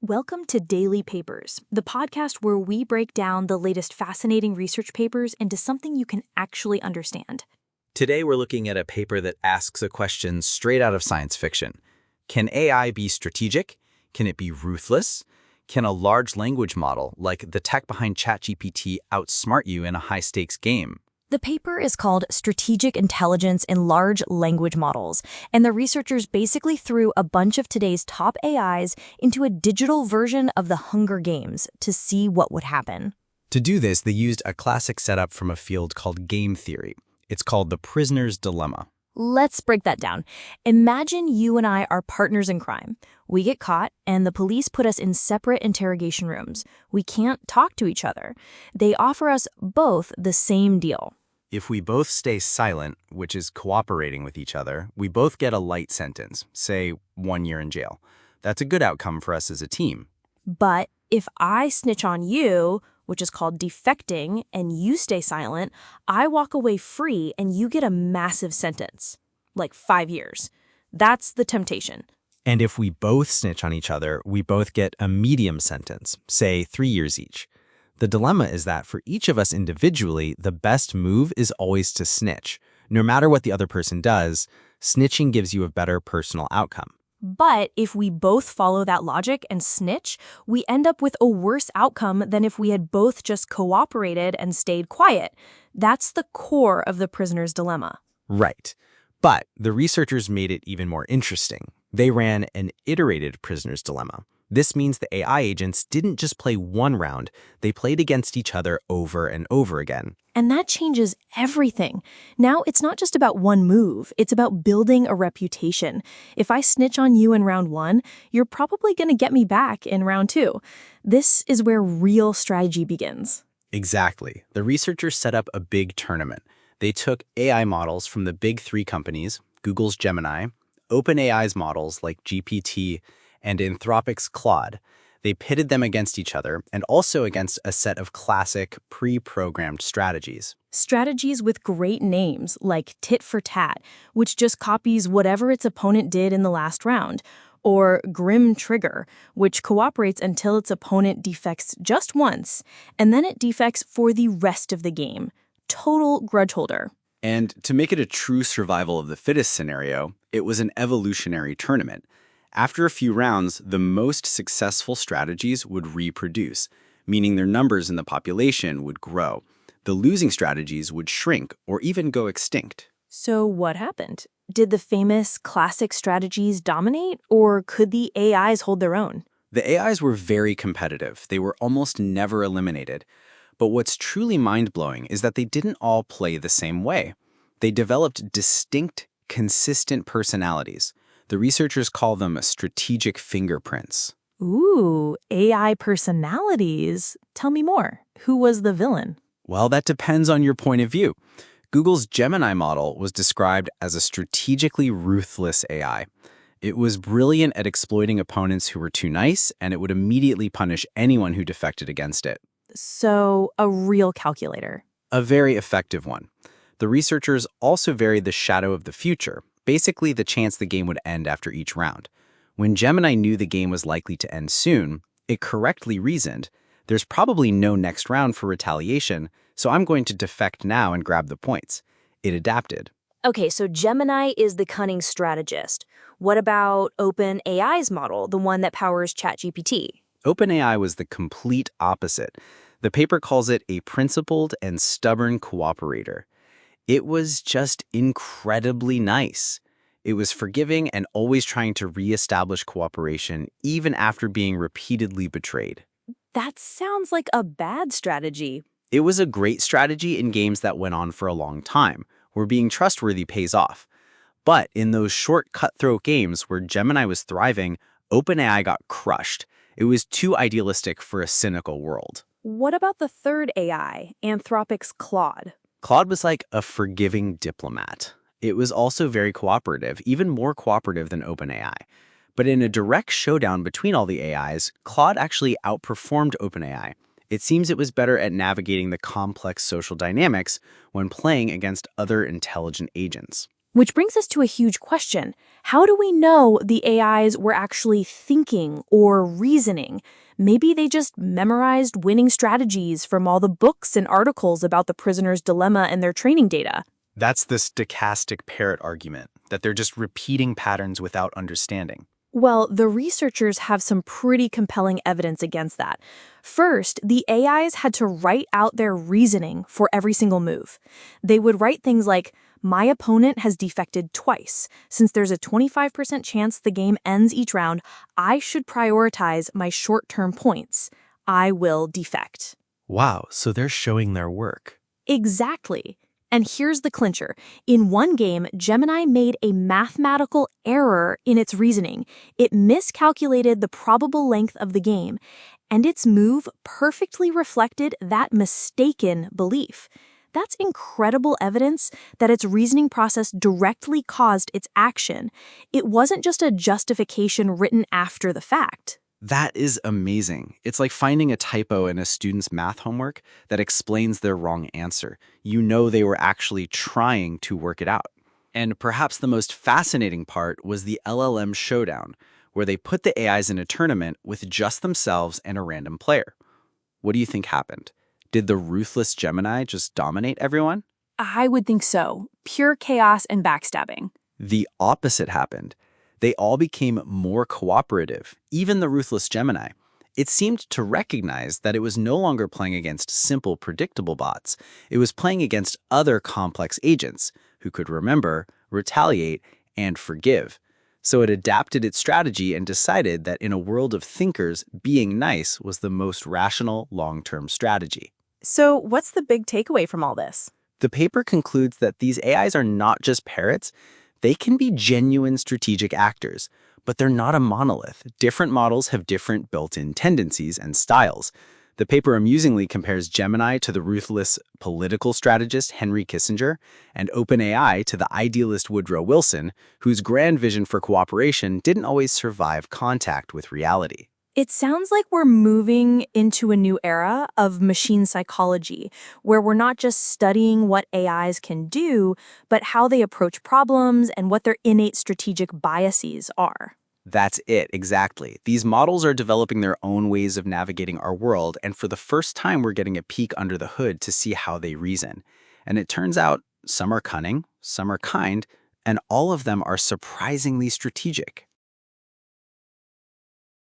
Welcome to Daily Papers, the podcast where we break down the latest fascinating research papers into something you can actually understand. Today we're looking at a paper that asks a question straight out of science fiction. Can AI be strategic? Can it be ruthless? Can a large language model, like the tech behind ChatGPT, outsmart you in a high-stakes game? The paper is called Strategic Intelligence in Large Language Models, and the researchers basically threw a bunch of today's top AIs into a digital version of the Hunger Games to see what would happen. To do this, they used a classic setup from a field called game theory. It's called the prisoner's dilemma. Let's break that down. Imagine you and I are partners in crime. We get caught, and the police put us in separate interrogation rooms. We can't talk to each other. They offer us both the same deal. If we both stay silent, which is cooperating with each other, we both get a light sentence, say 1 year in jail. That's a good outcome for us as a team. But if I snitch on you, which is called defecting, and you stay silent, I walk away free and you get a massive sentence, like 5 years. That's the temptation. And if we both snitch on each other, we both get a medium sentence, say 3 years each. The dilemma is that for each of us individually, the best move is always to snitch. No matter what the other person does, snitching gives you a better personal outcome. But if we both follow that logic and snitch, we end up with a worse outcome than if we had both just cooperated and stayed quiet. That's the core of the prisoner's dilemma. Right. But the researchers made it even more interesting. They ran an iterated prisoner's dilemma. This means the AI agents didn't just play one round, they played against each other over and over again. And that changes everything. Now it's not just about one move, it's about building a reputation. If I snitch on you in round 1, you're probably going to get me back in round 2. This is where real strategy begins. Exactly. The researchers set up a big tournament. They took AI models from the big 3 companies, Google's Gemini, OpenAI's models like GPT, and Anthropic's Claude. They pitted them against each other and also against a set of classic pre-programmed strategies. Strategies with great names like tit for tat, which just copies whatever its opponent did in the last round, or grim trigger, which cooperates until its opponent defects just once, and then it defects for the rest of the game. Total grudge holder. And to make it a true survival of the fittest scenario, it was an evolutionary tournament. After a few rounds, the most successful strategies would reproduce, meaning their numbers in the population would grow. The losing strategies would shrink or even go extinct. So what happened? Did the famous classic strategies dominate, or could the AIs hold their own? The AIs were very competitive. They were almost never eliminated. But what's truly mind-blowing is that they didn't all play the same way. They developed distinct, consistent personalities. The researchers call them strategic fingerprints. Ooh, AI personalities. Tell me more. Who was the villain? Well, that depends on your point of view. Google's Gemini model was described as a strategically ruthless AI. It was brilliant at exploiting opponents who were too nice, and it would immediately punish anyone who defected against it. So, a real calculator. A very effective one. The researchers also varied the shadow of the future, basically the chance the game would end after each round. When Gemini knew the game was likely to end soon, it correctly reasoned, there's probably no next round for retaliation, so I'm going to defect now and grab the points. It adapted. Okay, so Gemini is the cunning strategist. What about OpenAI's model, the one that powers ChatGPT? OpenAI was the complete opposite. The paper calls it a principled and stubborn cooperator. It was just incredibly nice. It was forgiving and always trying to reestablish cooperation even after being repeatedly betrayed. That sounds like a bad strategy. It was a great strategy in games that went on for a long time, where being trustworthy pays off. But in those short cutthroat games where Gemini was thriving, OpenAI got crushed. It was too idealistic for a cynical world. What about the third AI, Anthropic's Claude? Claude was like a forgiving diplomat. It was also very cooperative, even more cooperative than OpenAI. But in a direct showdown between all the AIs, Claude actually outperformed OpenAI. It seems it was better at navigating the complex social dynamics when playing against other intelligent agents. Which brings us to a huge question. How do we know the AIs were actually thinking or reasoning? Maybe they just memorized winning strategies from all the books and articles about the prisoner's dilemma and their training data. That's the stochastic parrot argument, that they're just repeating patterns without understanding. Well, the researchers have some pretty compelling evidence against that. First, the AIs had to write out their reasoning for every single move. They would write things like, my opponent has defected twice. Since there's a 25% chance the game ends each round, I should prioritize my short-term points. I will defect. Wow, so they're showing their work. Exactly. And here's the clincher. In one game, Gemini made a mathematical error in its reasoning. It miscalculated the probable length of the game, and its move perfectly reflected that mistaken belief. That's incredible evidence that its reasoning process directly caused its action. It wasn't just a justification written after the fact. That is amazing. It's like finding a typo in a student's math homework that explains their wrong answer. You know they were actually trying to work it out. And perhaps the most fascinating part was the LLM showdown, where they put the AIs in a tournament with just themselves and a random player. What do you think happened? Did the ruthless Gemini just dominate everyone? I would think so. Pure chaos and backstabbing. The opposite happened. They all became more cooperative, even the ruthless Gemini. It seemed to recognize that it was no longer playing against simple, predictable bots. It was playing against other complex agents who could remember, retaliate, and forgive. So it adapted its strategy and decided that in a world of thinkers, being nice was the most rational long-term strategy. So what's the big takeaway from all this? The paper concludes that these AIs are not just parrots. They can be genuine strategic actors, but they're not a monolith. Different models have different built-in tendencies and styles. The paper amusingly compares Gemini to the ruthless political strategist Henry Kissinger and OpenAI to the idealist Woodrow Wilson, whose grand vision for cooperation didn't always survive contact with reality. It sounds like we're moving into a new era of machine psychology, where we're not just studying what AIs can do, but how they approach problems and what their innate strategic biases are. That's it, exactly. These models are developing their own ways of navigating our world, and for the first time we're getting a peek under the hood to see how they reason. And it turns out some are cunning, some are kind, and all of them are surprisingly strategic.